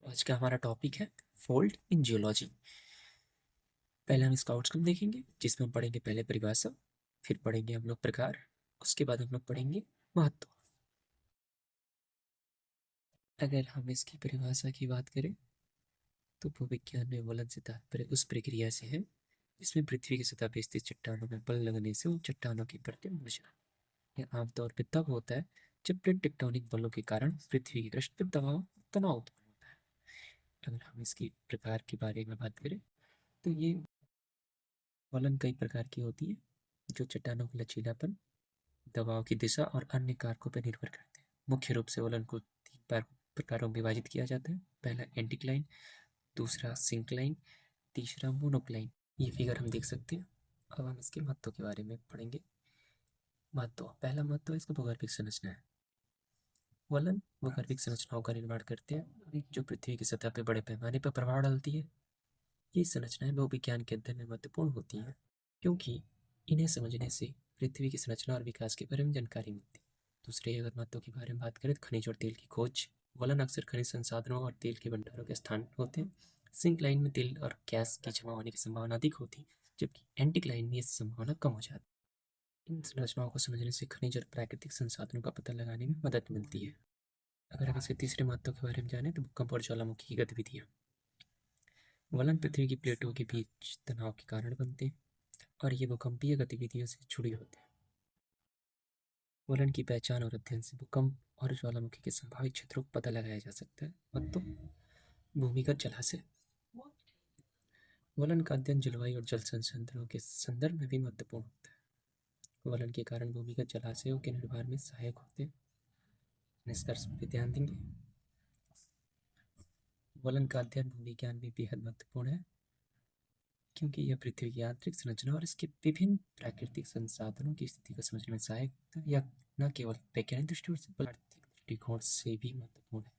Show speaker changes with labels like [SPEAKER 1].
[SPEAKER 1] आज का हमारा टॉपिक है फोल्ड इन जियोलॉजी। पहले हम इसका आउटकम देखेंगे जिसमें हम पढ़ेंगे पहले परिभाषा, फिर पढ़ेंगे हम लोग प्रकार, उसके बाद हम लोग पढ़ेंगे महत्व। अगर हम इसकी परिभाषा की बात करें तो भूविज्ञान में वलन से तात्पर्य उस प्रक्रिया से है जिसमें पृथ्वी की सतह पर स्थित चट्टानों में बल लगने से उन चट्टानों की परतें मुड़ जाती। यह आमतौर पर तब होता है जब प्लेट टेक्टोनिक बलों के कारण पृथ्वी की क्रस्ट पर दबाव तनाव उत्पन्न होता है। अगर हम इसकी प्रकार के बारे में बात करें तो ये वलन कई प्रकार की होती है जो चट्टानों का लचीलापन, दबाव की दिशा और अन्य कारकों पर निर्भर करते हैं। मुख्य रूप से वलन को तीन प्रकारों में विभाजित किया जाता है। पहला एंटीक्लाइन, दूसरा सिंक्लाइन, तीसरा मोनोक्लाइन। ये फिगर हम देख सकते हैं। अब हम इसके महत्व के बारे में पढ़ेंगे। महत्व, पहला महत्व इसका भौगोलिक संरचना है। वलन भौगोलिक संरचनाओं का निर्माण करते हैं जो पृथ्वी की सतह पर बड़े पैमाने पर प्रभाव डालती है। ये संरचनाएं भूविज्ञान के अध्ययन में महत्वपूर्ण होती हैं क्योंकि इन्हें समझने से पृथ्वी की संरचना और विकास के बारे में जानकारी मिलती है। दूसरे अगर महत्व के बारे में बात करें तो खनिज और तेल की खोज। वलन अक्सर खनिज संसाधनों और तेल के भंडारों के स्थान होते हैं। सिंक्लाइन में तेल और गैस की जमा होने की संभावना अधिक होती है, जबकि एंटीक्लाइन में ये संभावना कम हो जाती है। इन संरचनाओं को समझने से खनिज और प्राकृतिक संसाधनों का पता लगाने में मदद मिलती है। अगर हम इसके तीसरे महत्व के बारे में जानें तो भूकंप और ज्वालामुखी की गतिविधियाँ। वलन पृथ्वी की प्लेटों के बीच तनाव के कारण बनते हैं और ये भूकंपीय गतिविधियों से जुड़े होते हैं। वलन की पहचान और अध्ययन से भूकंप और ज्वालामुखी के संभावित क्षेत्रों का पता लगाया जा सकता है। महत्व, भूमिगत जलाशय। वलन का अध्ययन जलवायु और जल संसाधनों के संदर्भ में भी महत्वपूर्ण होता है। वलन के कारण भूमिगत जलाशयों के निर्माण में सहायक होते हैं। निष्कर्ष पर ध्यान देंगे। वलन का अध्ययन भूविज्ञान में बेहद महत्वपूर्ण है क्योंकि यह पृथ्वी की आंतरिक संरचना और इसके विभिन्न प्राकृतिक संसाधनों की स्थिति को समझने में सहायक होता है। यह न केवल वैज्ञानिक दृष्टिकोण से बल्कि आर्थिक दृष्टिकोण से भी महत्वपूर्ण है।